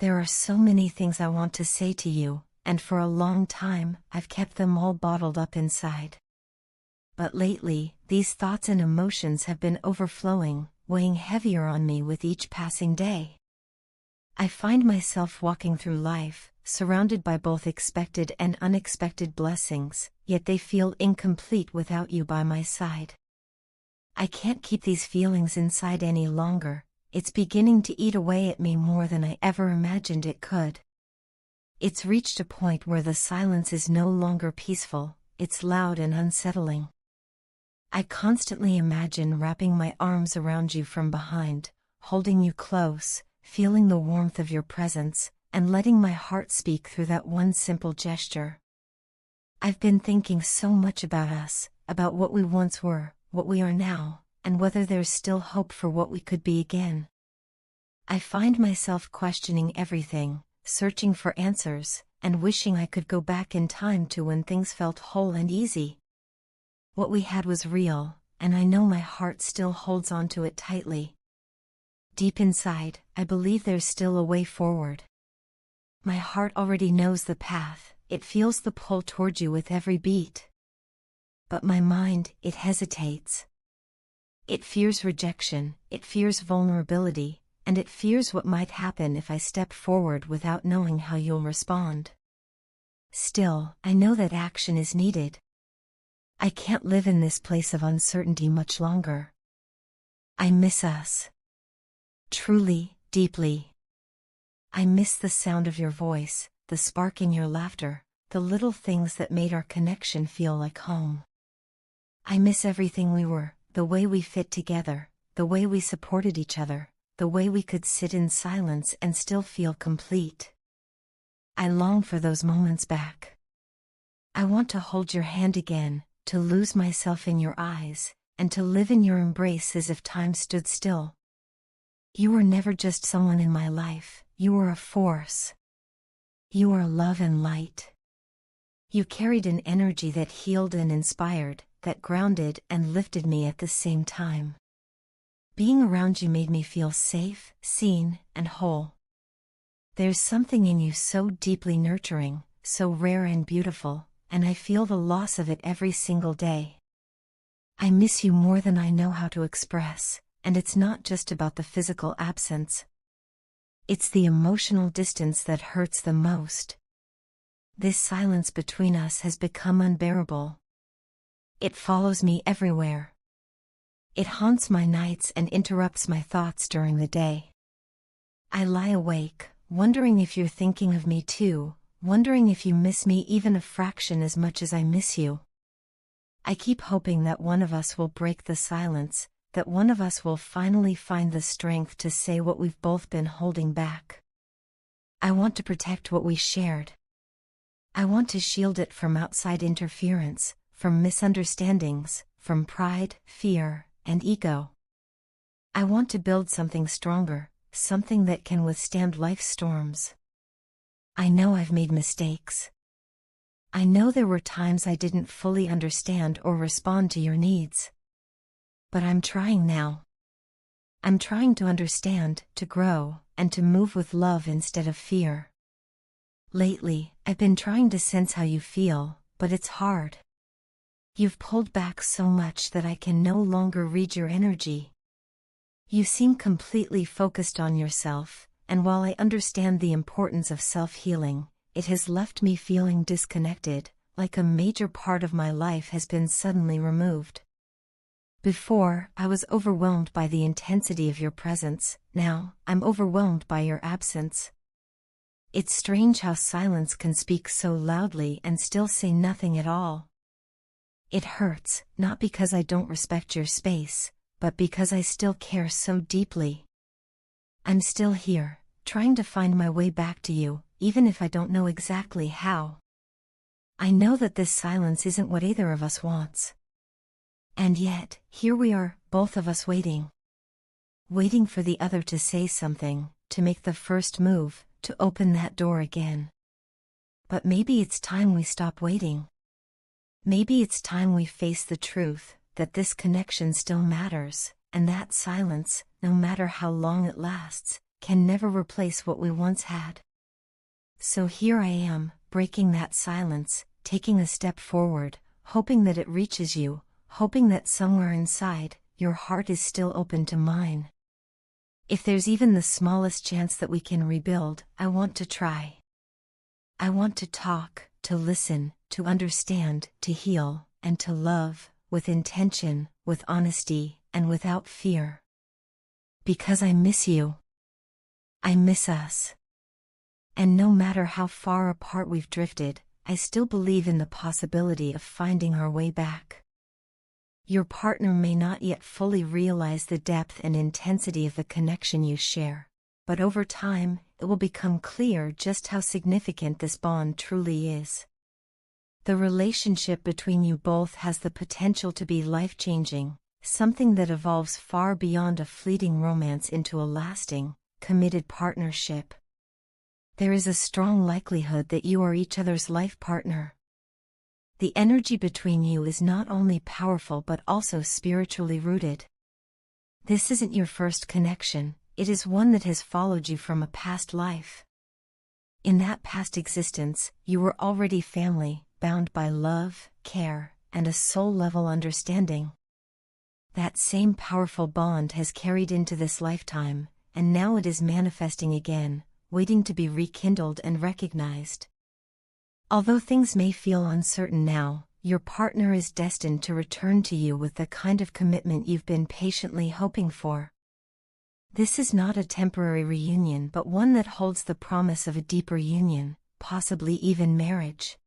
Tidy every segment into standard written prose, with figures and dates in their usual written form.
There are so many things I want to say to you, and for a long time, I've kept them all bottled up inside. But lately, these thoughts and emotions have been overflowing, weighing heavier on me with each passing day. I find myself walking through life, surrounded by both expected and unexpected blessings, yet they feel incomplete without you by my side. I can't keep these feelings inside any longer. It's beginning to eat away at me more than I ever imagined it could. It's reached a point where the silence is no longer peaceful, it's loud and unsettling. I constantly imagine wrapping my arms around you from behind, holding you close, feeling the warmth of your presence, and letting my heart speak through that one simple gesture. I've been thinking so much about us, about what we once were, what we are now, and whether there's still hope for what we could be again. I find myself questioning everything, searching for answers, and wishing I could go back in time to when things felt whole and easy. What we had was real, and I know my heart still holds on to it tightly. Deep inside, I believe there's still a way forward. My heart already knows the path, it feels the pull toward you with every beat. But my mind, it hesitates. It fears rejection, it fears vulnerability, and it fears what might happen if I step forward without knowing how you'll respond. Still, I know that action is needed. I can't live in this place of uncertainty much longer. I miss us. Truly, deeply. I miss the sound of your voice, the spark in your laughter, the little things that made our connection feel like home. I miss everything we were, the way we fit together, the way we supported each other, the way we could sit in silence and still feel complete. I long for those moments back. I want to hold your hand again, to lose myself in your eyes, and to live in your embrace as if time stood still. You were never just someone in my life, you were a force. You are love and light. You carried an energy that healed and inspired, that grounded and lifted me at the same time. Being around you made me feel safe, seen, and whole. There's something in you so deeply nurturing, so rare and beautiful, and I feel the loss of it every single day. I miss you more than I know how to express, and it's not just about the physical absence. It's the emotional distance that hurts the most. This silence between us has become unbearable. It follows me everywhere. It haunts my nights and interrupts my thoughts during the day. I lie awake, wondering if you're thinking of me too, wondering if you miss me even a fraction as much as I miss you. I keep hoping that one of us will break the silence, that one of us will finally find the strength to say what we've both been holding back. I want to protect what we shared. I want to shield it from outside interference, from misunderstandings, from pride, fear, and ego. I want to build something stronger, something that can withstand life's storms. I know I've made mistakes. I know there were times I didn't fully understand or respond to your needs. But I'm trying now. I'm trying to understand, to grow, and to move with love instead of fear. Lately, I've been trying to sense how you feel, but it's hard. You've pulled back so much that I can no longer read your energy. You seem completely focused on yourself, and while I understand the importance of self-healing, it has left me feeling disconnected, like a major part of my life has been suddenly removed. Before, I was overwhelmed by the intensity of your presence, now, I'm overwhelmed by your absence. It's strange how silence can speak so loudly and still say nothing at all. It hurts, not because I don't respect your space, but because I still care so deeply. I'm still here, trying to find my way back to you, even if I don't know exactly how. I know that this silence isn't what either of us wants. And yet, here we are, both of us waiting. Waiting for the other to say something, to make the first move, to open that door again. But maybe it's time we stop waiting. Maybe it's time we face the truth, that this connection still matters, and that silence, no matter how long it lasts, can never replace what we once had. So here I am, breaking that silence, taking a step forward, hoping that it reaches you, hoping that somewhere inside, your heart is still open to mine. If there's even the smallest chance that we can rebuild, I want to try. I want to talk, to listen, to understand, to heal, and to love, with intention, with honesty, and without fear. Because I miss you. I miss us. And no matter how far apart we've drifted, I still believe in the possibility of finding our way back. Your partner may not yet fully realize the depth and intensity of the connection you share, but over time, it will become clear just how significant this bond truly is. The relationship between you both has the potential to be life-changing, something that evolves far beyond a fleeting romance into a lasting, committed partnership. There is a strong likelihood that you are each other's life partner. The energy between you is not only powerful but also spiritually rooted. This isn't your first connection, it is one that has followed you from a past life. In that past existence, you were already family, bound by love, care, and a soul-level understanding. That same powerful bond has carried into this lifetime, and now it is manifesting again, waiting to be rekindled and recognized. Although things may feel uncertain now, your partner is destined to return to you with the kind of commitment you've been patiently hoping for. This is not a temporary reunion but one that holds the promise of a deeper union, possibly even marriage.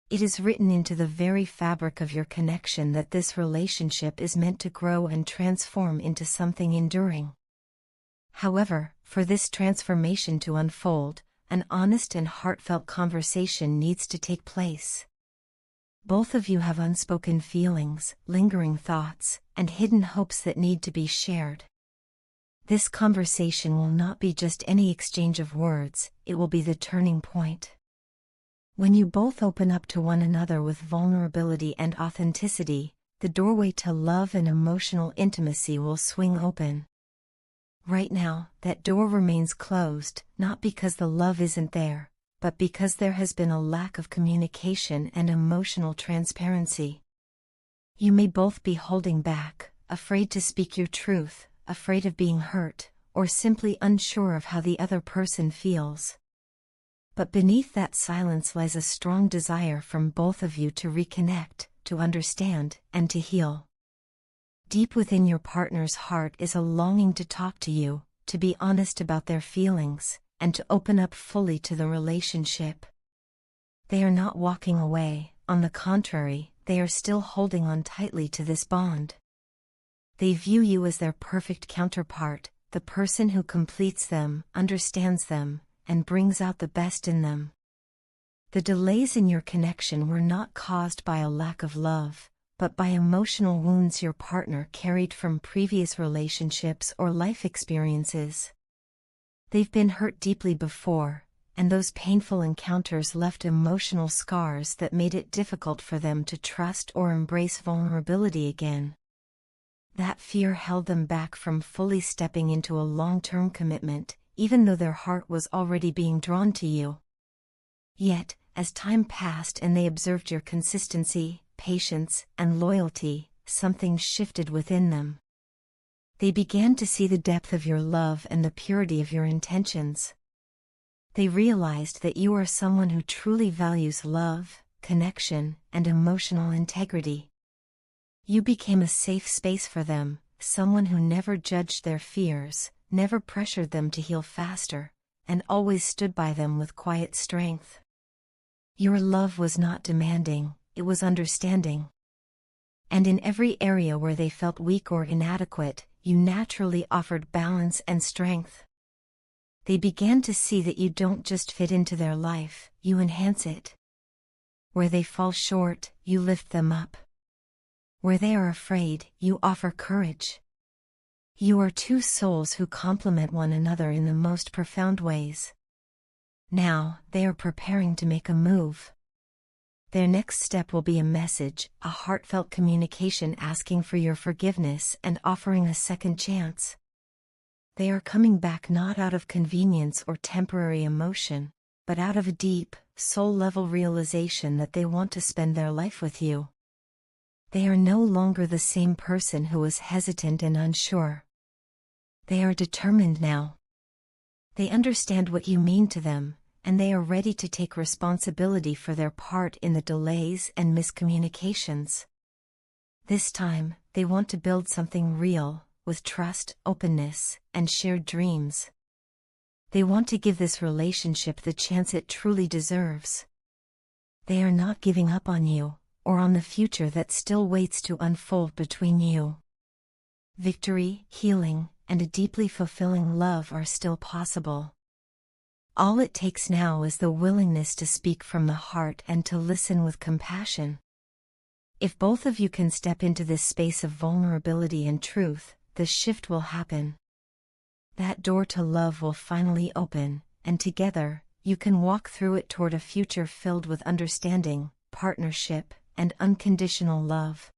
It is written into the very fabric of your connection that this relationship is meant to grow and transform into something enduring. However, for this transformation to unfold, an honest and heartfelt conversation needs to take place. Both of you have unspoken feelings, lingering thoughts, and hidden hopes that need to be shared. This conversation will not be just any exchange of words, it will be the turning point. When you both open up to one another with vulnerability and authenticity, the doorway to love and emotional intimacy will swing open. Right now, that door remains closed, not because the love isn't there, but because there has been a lack of communication and emotional transparency. You may both be holding back, afraid to speak your truth, afraid of being hurt, or simply unsure of how the other person feels. But beneath that silence lies a strong desire from both of you to reconnect, to understand, and to heal. Deep within your partner's heart is a longing to talk to you, to be honest about their feelings, and to open up fully to the relationship. They are not walking away, on the contrary, they are still holding on tightly to this bond. They view you as their perfect counterpart, the person who completes them, understands them, and brings out the best in them. The delays in your connection were not caused by a lack of love, but by emotional wounds your partner carried from previous relationships or life experiences. They've been hurt deeply before, and those painful encounters left emotional scars that made it difficult for them to trust or embrace vulnerability again. That fear held them back from fully stepping into a long-term commitment, even though their heart was already being drawn to you. Yet, as time passed and they observed your consistency, patience, and loyalty, something shifted within them. They began to see the depth of your love and the purity of your intentions. They realized that you are someone who truly values love, connection, and emotional integrity. You became a safe space for them, someone who never judged their fears, never pressured them to heal faster, and always stood by them with quiet strength. Your love was not demanding, it was understanding. And in every area where they felt weak or inadequate, you naturally offered balance and strength. They began to see that you don't just fit into their life, you enhance it. Where they fall short, you lift them up. Where they are afraid, you offer courage. You are two souls who complement one another in the most profound ways. Now, they are preparing to make a move. Their next step will be a message, a heartfelt communication asking for your forgiveness and offering a second chance. They are coming back not out of convenience or temporary emotion, but out of a deep, soul-level realization that they want to spend their life with you. They are no longer the same person who was hesitant and unsure. They are determined now. They understand what you mean to them, and they are ready to take responsibility for their part in the delays and miscommunications. This time, they want to build something real, with trust, openness, and shared dreams. They want to give this relationship the chance it truly deserves. They are not giving up on you, or on the future that still waits to unfold between you. Victory, healing, and a deeply fulfilling love are still possible. All it takes now is the willingness to speak from the heart and to listen with compassion. If both of you can step into this space of vulnerability and truth, the shift will happen. That door to love will finally open, and together, you can walk through it toward a future filled with understanding, partnership, and unconditional love.